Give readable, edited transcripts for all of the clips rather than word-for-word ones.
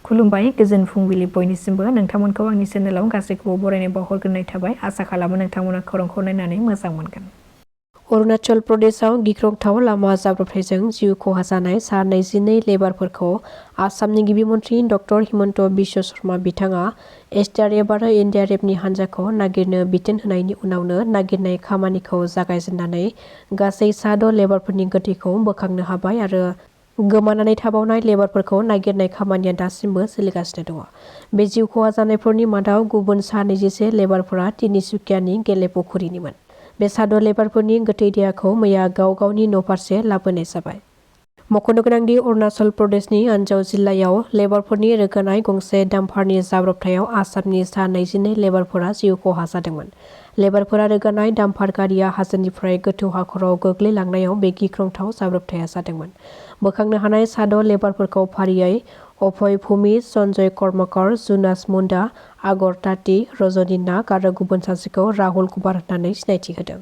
खुलुमबाय गोजोन फुंबिलि बयनिसिमबो नोंथांमोनखौ आंनि चेनेलाव गासैखौबो बरायनाय बावहरग्रोनाय थाबाय आसा खालामो नोंथांमोना खौरांखौ नायनानै मोजां मोनगोन। अरुणाचल प्रदेशआव गिख्रंथाव लामा जाब्रबथायजों जिउ खहा जानाय सा 22 लेबारफोरखौ आसामनि गिबि मन्थ्रि डक्टर हिमन्त बिश्व शर्मा बिथाङा एसडीआरएफ आरो एनडीआरएफनि हान्जाखौ नागिरनो बिथोन होनायनि उनावनो नागिरनाय खामानिखौ जागायजेननानै गासै सा 6 लेबारफोरनि गोथैखौ बोखांनो हाबाय आरो गोमानानै थाबावनाय लेबारफोरखौ नागिरनाय खामानिया दासिमबो सोलिगासिनो दङ। बे जिउ खहा जानायफोरनि मादाव गुबुन सा 21 लेबारफोरा तिनिसुकियानि गेलेपुखुरिनिमोन। बे सा 6 लेबारफोरनि गोथै देहाखौ मैया गाव गावनि न'फारसे लाबोनाय जाबाय। मख'नो गोनांदि अरुणाचल प्रदेशनि आनजाव जिल्लायाव लेबारफोरनि रोगानाय गंसे डाम्पारनि जाब्रबथायाव आसामनि सा 22 लेबारफोरा जिउ खहा जादोंमोन। लेबारफोरा रोगानाय डाम्पार गारिया हाजोनिफ्राय गोथौ हाखराव गोग्लैलांनायाव बे गिख्रंथाव जाब्रबथाया जादोंमोन। बोखांनो हानाय सा 6 लेबारफोरखौ फारियै अभय भूमि, सन्जय कर्मकर, जुनास मुन्डा, आगर ताती, रजनी नाग आरो गुबुन सासेखौ राहुल कुमार होननानै सिनायथि होदों।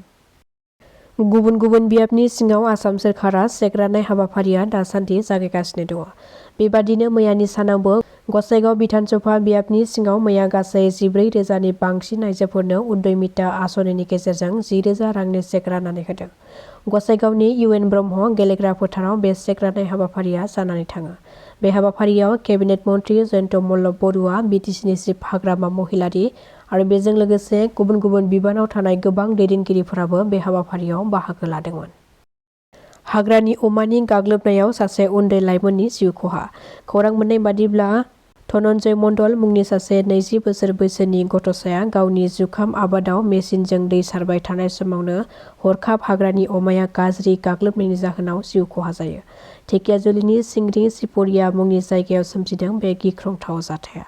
गुबुन गुबुन बियाबनि सिङाव आसाम सोरखारा चेक राननाय हाबाफारिया दासान्दि जागायगासिनो दङ। बेबादिनो मैयानि सानावबो गसाइगाव बिधानसभा बियाबनि सिङाव मैया गासै 14,000नि बांसिन आइजोफोरनो उद्यमिता आसनिनि गेजेरजों 10,000 रांनि चेक राननानै होदों। गसाइगावनि इउएन ब्रह्म गेलेग्रा फोथाराव बे चेक राननाय हाबाफारिया जानानै थाङो। बे हाबाफारियाव केबिनेट मन्थ्रि जयन्त मल्ल बरुवा, बिटिसिनि चिफ हाग्रामा महिलारी आरो बेजों लोगोसे गुबुन गुबुन बिबानाव थानाय गोबां दैदेनगिरिफोराबो बे हाबाफारियाव बाहागो लादोंमोन। हाग्रानि अमानि गाग्लोबनायाव सासे उन्दै लाइमोननि जिउ खहा। खौरां मोननाय बादिब्ला धनन्जय मण्डल मुंनि सासे 20 बोसोर बैसोनि गथ'साया गावनि जुखाम आबादाव मेसिनजों दै सारबाय थानाय समावनो हरखाब हाग्रानि अमाया गाज्रि गाग्लोबनायनि जाहोनाव जिउ खहा जायो। धेकियाजुलिनि सिंग्रि सिपरिया मुंनि जायगायाव सोमजिदों बे गिख्रंथाव जाथाया।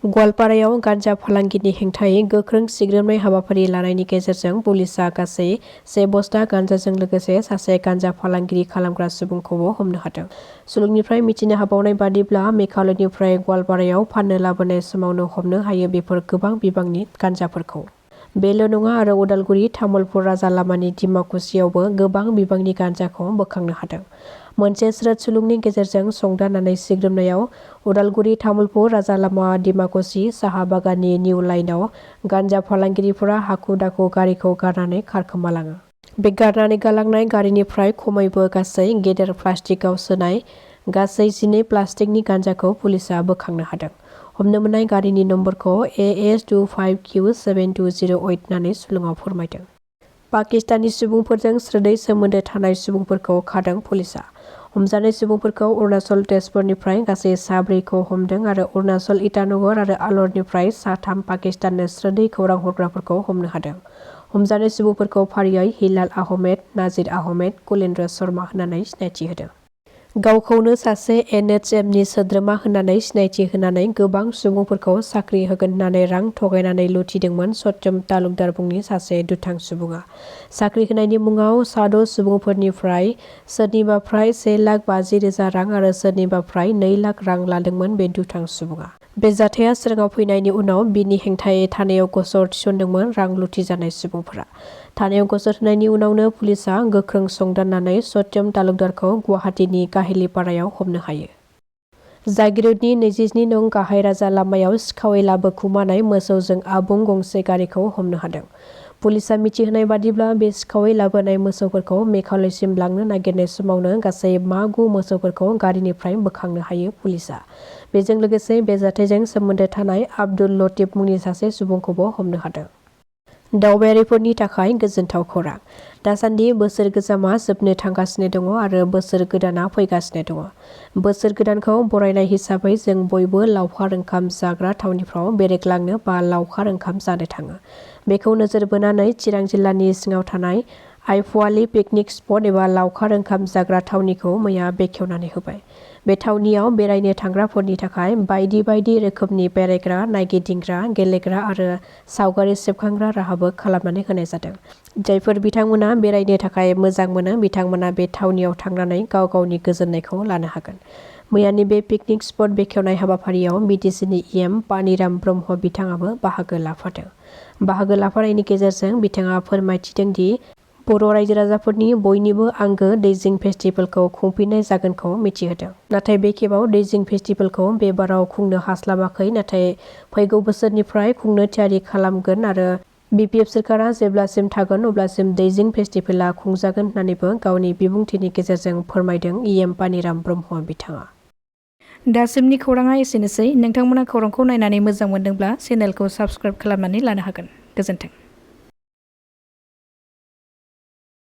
गवालपारायाव गान्जा फालांगिनि हेंथायै गोख्रों सिग्रोमनाय हाबाफारि लानायनि गेजेरजों पुलिसआ गासै 1 बस्ता गान्जाजों लोगोसे सासे गान्जा फालांगिरि खालामग्रा सुबुंखौबो हमनो हादों। सुलुंनिफ्राय मिथिनो हाबावनाय बादिब्ला मेघालयनिफ्राय गवालपारायाव फाननो लाबोनाय समावनो हमनो हायो बेफोर गोबां बिबांनि गान्जाफोरखौ। बेल' नङा आरो उदालगुरि तामुलपुर राजा लामानि डिमाकुसियावबो गोबां बिबांनि गान्जाखौ बोखांनो हादों। मोनसे स्रोद सुलुंनि गेजेरजों संदाननानै सिग्रोमनायाव उदालगुरि तामुलपुर राजा लामा डिमाकुसि साहा बागाननि निउ लाइनआव गान्जा फालांगिरिफोरा हाखु दाखु गारिखौ गारनानै खारखोमालाङो। बे गारनानै गालांनाय गारिनिफ्राय खमैबो गासै गेदेर प्लास्टिकआव सोनाय गासै 12 प्लास्टिकनि गान्जाखौ पुलिसआ बोखांनो हादों। हमनो मोननाय गारिनि नम्बरखौ AS25Q7208 होननानै सुलुङाव फोरमायदों। पाकिस्तानी सुबुंफोरजों स्रोदै सोमोन्दो थानाय सुबुंफोरखौ खादों पुलिसआ। हमजानाय सुबुंफोरखौ अरुणाचल तेजपुरनिफ्राय गासै सा 4खौ हमदों आरो अरुणाचल इटानगर आरो आलरनिफ्राय सा 3 पाकिस्ताननो स्रोदै खौरां हरग्राफोरखौ हमनो हादों। हमजानाय सुबुंफोरखौ फारियै हिलाल आहमेद, नाजिर आहमेद, कुलेन्द्र शर्मा होननानै सिनायथि होदों। गावखौनो सासे NHMनि सोद्रोमा होननानै सिनायथि होनानै गोबां सुबुंफोरखौ साख्रि होगोन होननानै रां थगायनानै लुथिदोंमोन सत्यम तालुकदार मुंनि सासे दुथां सुबुङा। साख्रि होनायनि मुङाव सा 6 सुबुंफोरनिफ्राय सोरनिबाफ्राय 1,50,000 रां आरो सोरनिबाफ्राय 2 लाख रां लादोंमोन बे दुथां सुबुङा। बे जाथाया सोराङाव फैनायनि उनाव बिनि हेंथायै थानायाव गसर थिसनदोंमोन रां लुथिजानाय सुबुंफोरा। थानायाव गसर होनायनि उनावनो पुलिसआ गोख्रों संदाननानै सत्यम तालुकदारखौ गुवाहाटीनि काहिलिपारायाव हमनो हायो। जागिरदनि 27 नं गाहाय राजा लामायाव सिखावै लाबोखुमानाय मोसौजों आबुं गंसे गारिखौ हमनो हादों। पुलिसआ मिथिहोनाय बादिब्ला बे सिखावै लाबोनाय मोसौफोरखौ मेघालयसिम लांनो नागिरनाय समावनो गासै 9 मोसौफोरखौ गारिनिफ्राय बोखांनो हायो पुलिसआ। बेजों लोगोसे बे जाथायजों सोमोन्दो थानाय आब्दुल लतिफ मुंनि सासे सुबुंखौबो हमनो हादों। दावबायारिफोरनि थाखाय गोजोनथाव खौरां। दासान्दि बोसोर गोजामा जोबनो थांगासिनो दङ आरो बोसोर गोदाना फैगासिनो दङ। बोसोर गोदानखौ बरायनाय हिसाबै जों बयबो लावखार ओंखाम जाग्रा थावनिफ्राव बेरायग्लांनो बा लावखार ओंखाम जानो थाङो। बेखौ नोजोर बोनानै चिरां जिल्लानि सिङाव थानाय आइफवालि पिकनिक स्पट एबा लावखार ओंखाम जाग्रा थावनिखौ मैया बेखेवनानै होबाय। बे थावनियाव बेरायनो थांग्राफोरनि थाखाय बायदि बायदि रोखोमनि बेरायग्रा, नायगिदिंग्रा, गेलेग्रा आरो सावगारि सेबखांग्रा राहाबो खालामनानै होनाय जादों। जायफोर बिथांमोना बेरायनो थाखाय मोजां मोनो बिथांमोना बे थावनियाव थांनानै गाव गावनि गोजोननायखौ लानो हागोन। मैयानि बे पिकनिक स्पट बेखेवनाय हाबाफारियाव बिटिसिनि EM पानिराम ब्रह्म बिथाङाबो बाहागो लाफादों। बाहागो लाफानायनि गेजेरजों बिथाङा फोरमायथिदों दि बर' रायजो राजाफोरनि बयनिबो आंगो दैजिं फेस्टिभेलखौ खुंफिननाय जागोनखौ मिथिहोदों। नाथाय बे खेबाव दैजिं फेस्टिभेलखौ बे बाराव खुंनो हास्लाबाखै, नाथाय फैगौ बोसोरनिफ्राय खुंनो थियारि खालामगोन आरो BPF सोरखारा जेब्लासिम थागोन अब्लासिम दैजिं फेस्टिभेला खुंजागोन होननानैबो गावनि बिबुंथिनि गेजेरजों फोरमायदों EM पानिराम ब्रह्म बिथाङा। दासिमनि खौराङा एसेनोसै। नोंथांमोना खौरांखौ नायनानै मोजां मोनदोंब्ला चेनेलखौ साबस्क्राइब खालामनानै लानो हागोन। गोजोन्थों।